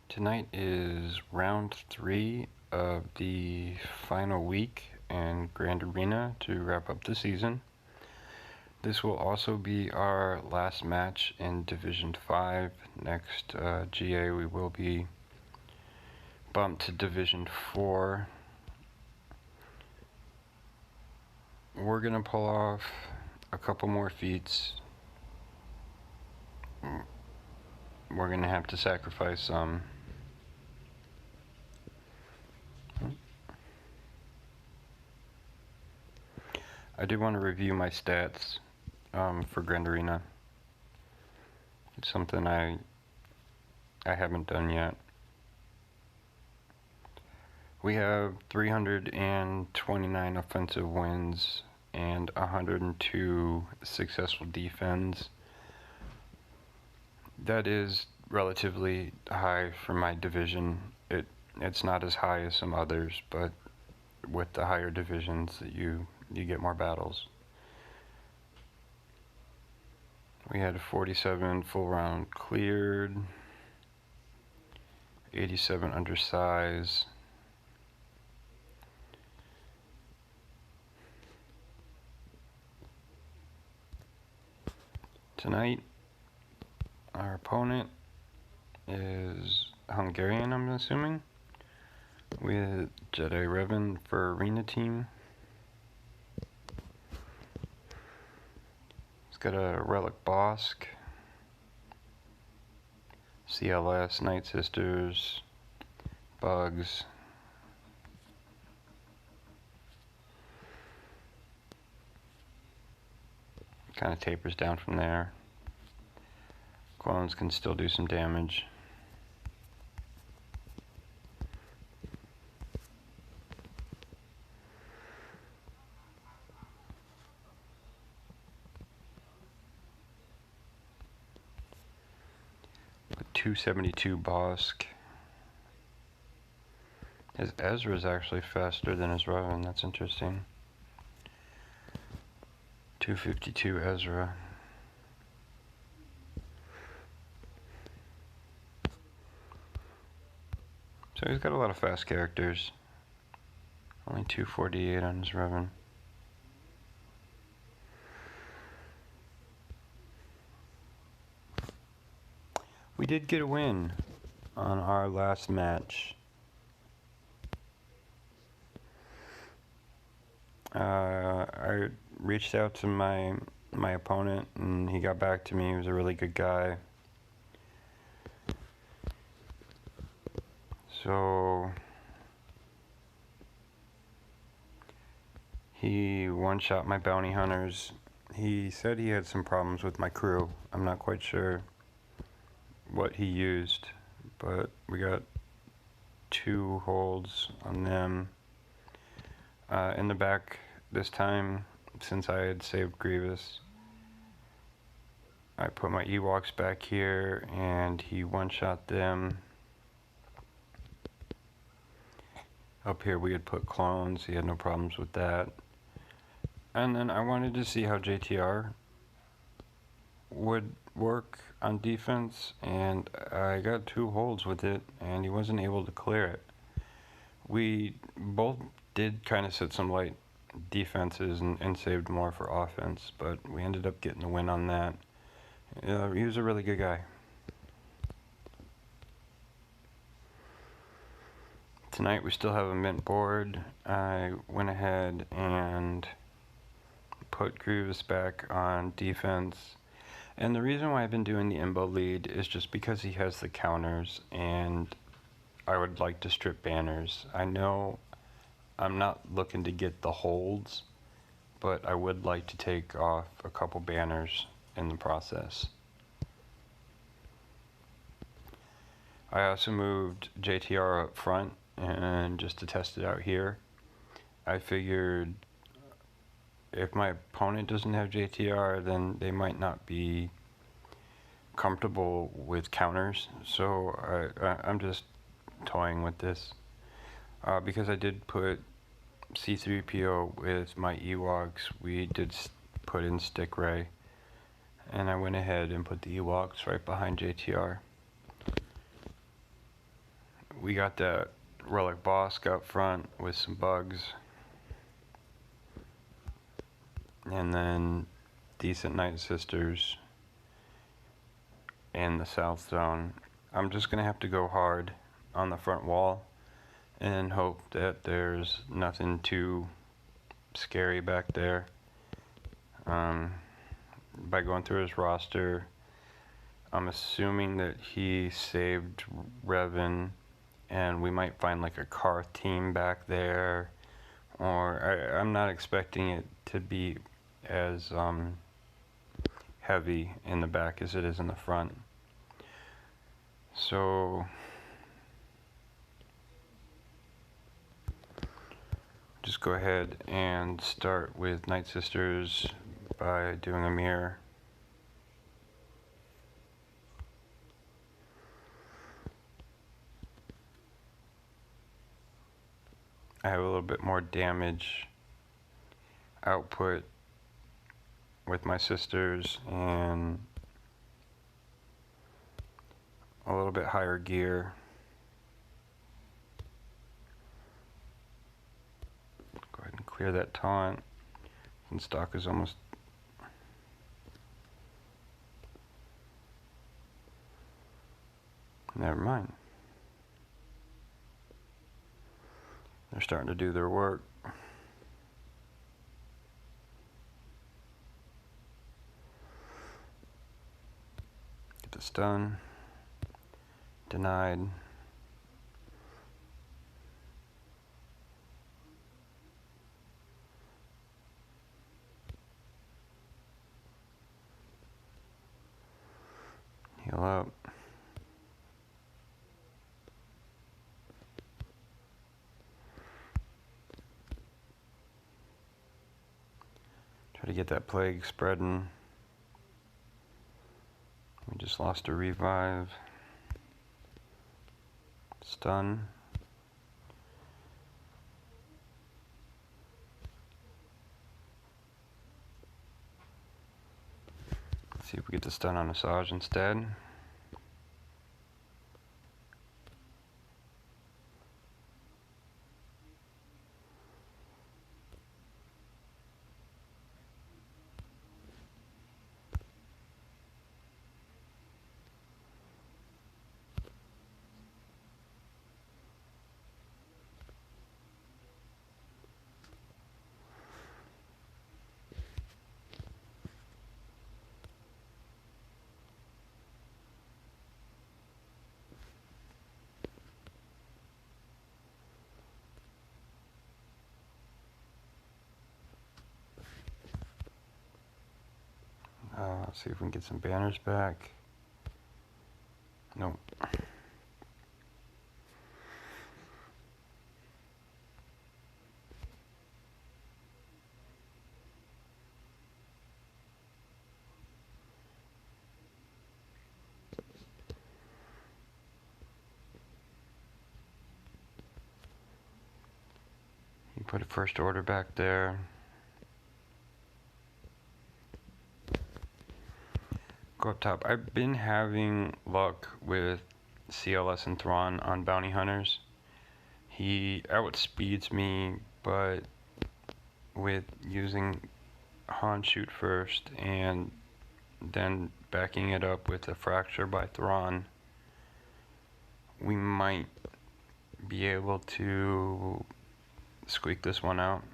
Tonight is round 3 of the final week in Grand Arena to wrap up the season. This will also be our last match in Division 5. Next GA we will be bumped to Division 4. We're going to pull off a couple more feats. We're going to have to sacrifice some. I do want to review my stats for Grand Arena. It's something I haven't done yet. We have 329 offensive wins and 102 successful defense. That is relatively high for my division. It's not as high as some others, but with the higher divisions you get more battles. We had 47 full round cleared, 87 undersize, tonight our opponent is Hungarian, I'm assuming, with Jedi Revan for arena team. It's got a Relic Bosk, CLS, Night Sisters, Bugs, kind of tapers down from there. Clones can still do some damage. With 272 Bosk. His Ezra is actually faster than his Revan, that's interesting. 252 Ezra. So he's got a lot of fast characters. Only 248 on his Revan. We did get a win on our last match. I reached out to my opponent and he got back to me. He was a really good guy. So he one-shot my bounty hunters. He said he had some problems with my crew. I'm not quite sure what he used, but we got 2 holds on them. In the back this time, since I had saved Grievous, I put my Ewoks back here and he one-shot them. Up here we had put clones, he had no problems with that. And then I wanted to see how JTR would work on defense, and I got 2 holds with it and he wasn't able to clear it. We both did kind of set some light defenses and saved more for offense, but we ended up getting the win on that. He was a really good guy. Tonight we still have a mint board. I went ahead and put Grievous back on defense. And the reason why I've been doing the Imbo lead is just because he has the counters and I would like to strip banners. I know I'm not looking to get the holds, but I would like to take off a couple banners in the process. I also moved JTR up front, and just to test it out here, I figured if my opponent doesn't have JTR, then they might not be comfortable with counters, so I'm just toying with this. Because I did put C-3PO with my Ewoks, we did put in Stick Ray, and I went ahead and put the Ewoks right behind JTR. we got that relic boss up front with some bugs. And then decent Night Sisters in the south zone. I'm just gonna have to go hard on the front wall and hope that there's nothing too scary back there. By going through his roster, I'm assuming that he saved Revan, and we might find like a Karth team back there, or I'm not expecting it to be as heavy in the back as it is in the front. So just go ahead and start with Night Sisters by doing a mirror. I have a little bit more damage output with my sisters and a little bit higher gear. Go ahead and clear that taunt, and stock is almost never mind. They're starting to do their work. Get the stun. Denied. Heal up. Try to get that plague spreading. We just lost a revive. Stun. Let's see if we get the stun on Asajj instead. Let's see if we can get some banners back. Nope. You put a first order back there. Go up top. I've been having luck with CLS and Thrawn on bounty hunters. He outspeeds me, but with using Han shoot first and then backing it up with a fracture by Thrawn, we might be able to squeak this one out.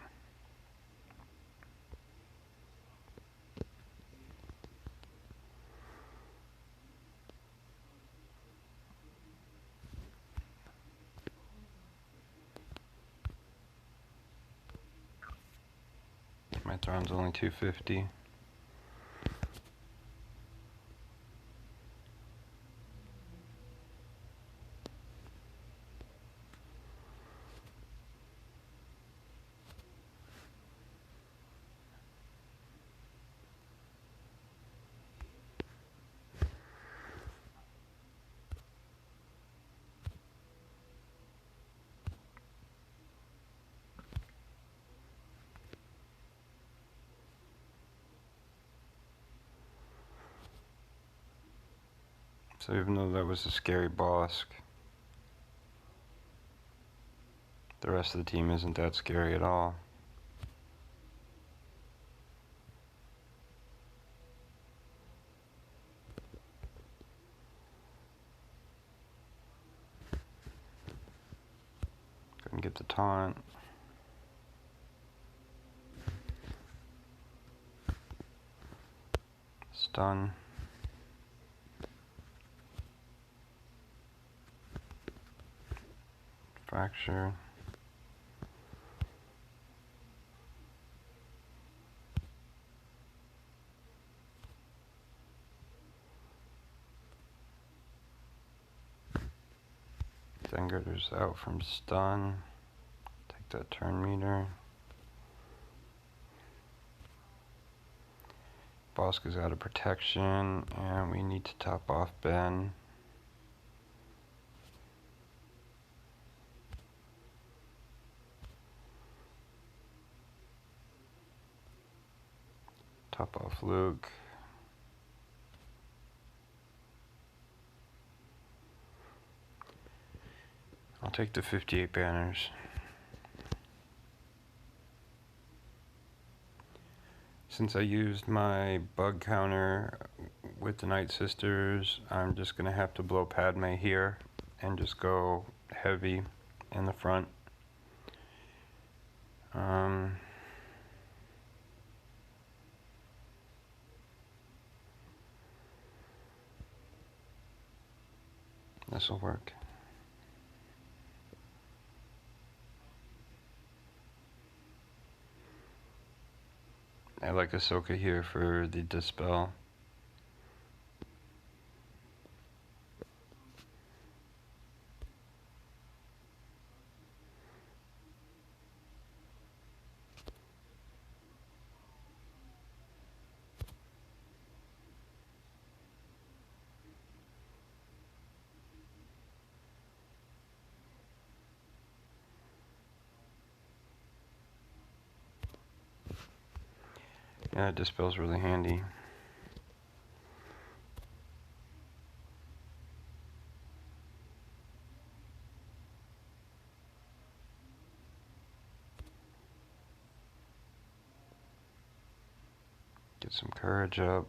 My Thrawn's only 250. So even though that was a scary boss, The rest of the team isn't that scary at all. Couldn't get the taunt. Stun. Fracture. Zengerder's out from stun. Take that turn meter. Bosk is out of protection, and we need to top off Ben. Top off Luke. I'll take the 58 banners. Since I used my bug counter with the Night Sisters, I'm just going to have to blow Padme here and just go heavy in the front. This will work. I like Ahsoka here for the dispel. Yeah, dispel's really handy. Get some courage up.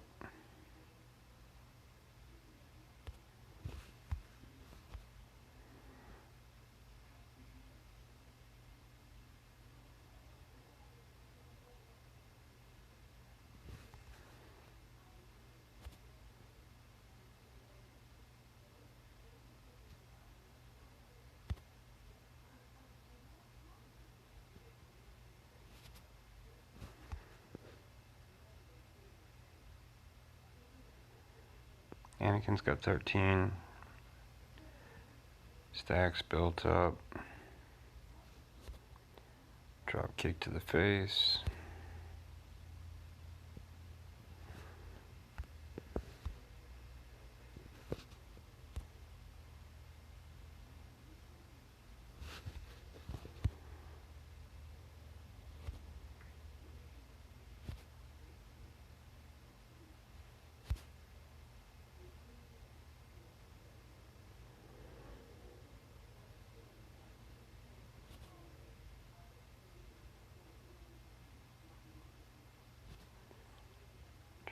Anakin's got 13. Stacks built up. Drop kick to the face.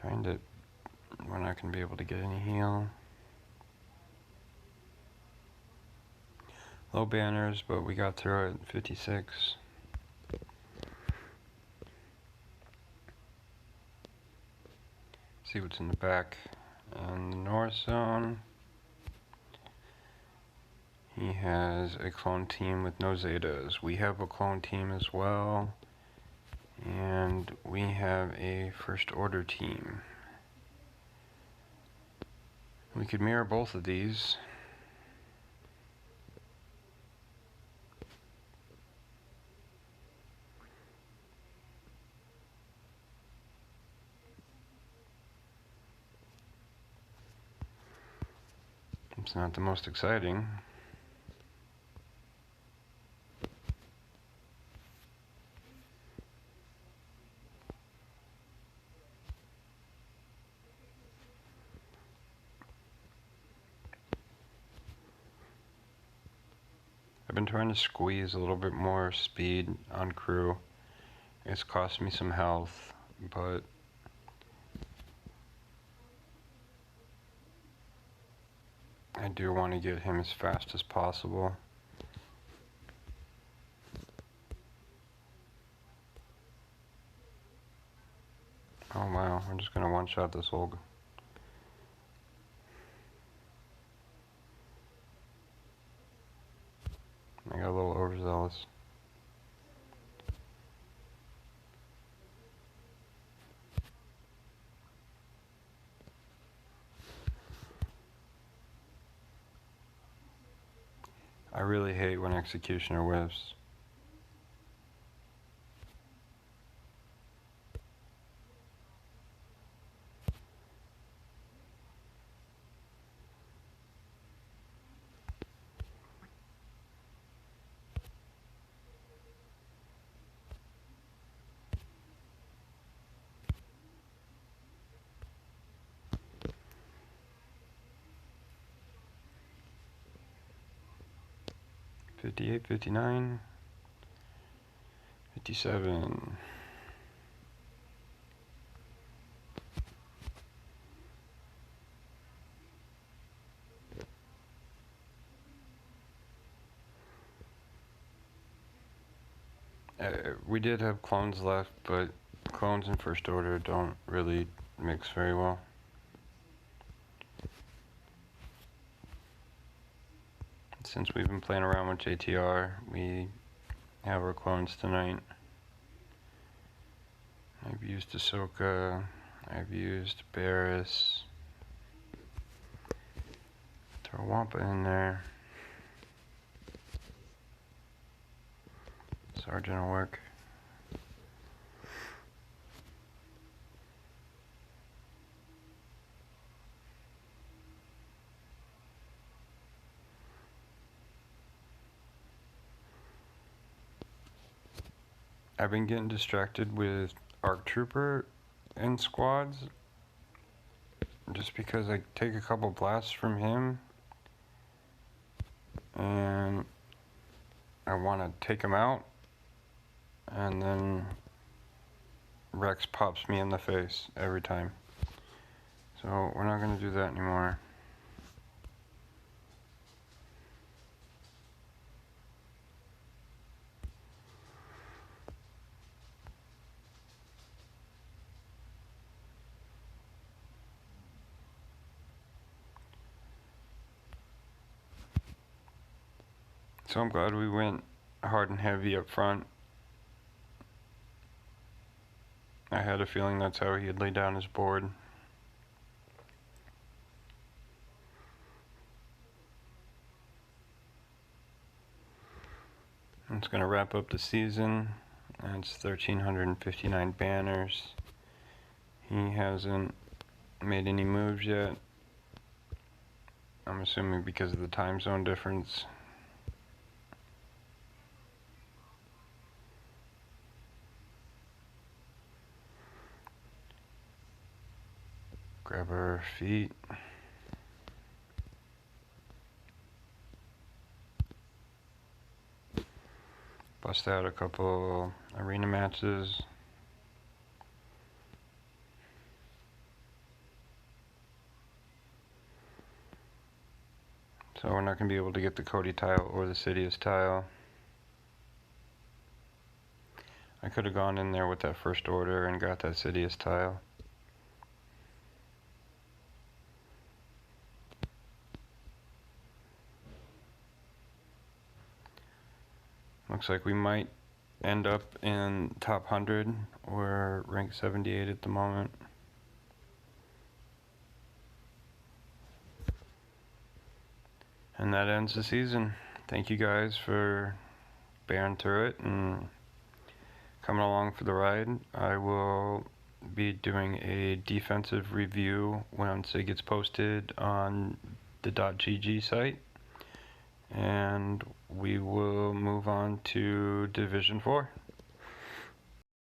Trying to, we're not going to be able to get any heal. Low banners, but we got through it. 56. See what's in the back. In the north zone, he has a clone team with no Zetas. We have a clone team as well. And we have a first order team. We could mirror both of these. It's not the most exciting. I've been trying to squeeze a little bit more speed on crew. It's cost me some health, but I do want to get him as fast as possible. Oh wow, we're just gonna one-shot this whole... I got a little overzealous. I really hate when Executioner whiffs. $58, $59, $57. We did have clones left, but clones in first order don't really mix very well. Since we've been playing around with JTR, we have our clones tonight. I've used Ahsoka, I've used Barris. Throw Wampa in there. Sergeant will work. I've been getting distracted with ARC Trooper in squads just because I take a couple blasts from him and I want to take him out, and then Rex pops me in the face every time. So we're not going to do that anymore. So I'm glad we went hard and heavy up front. I had a feeling that's how he'd lay down his board. It's going to wrap up the season. That's 1,359 banners. He hasn't made any moves yet. I'm assuming because of the time zone difference. Grab our feet. Bust out a couple arena matches. So we're not going to be able to get the Cody tile or the Sidious tile. I could have gone in there with that first order and got that Sidious tile. Looks like we might end up in top 100. We're ranked 78 at the moment. And that ends the season. Thank you guys for bearing through it and coming along for the ride. I will be doing a defensive review once it gets posted on the .gg site. And we will move on to Division 4.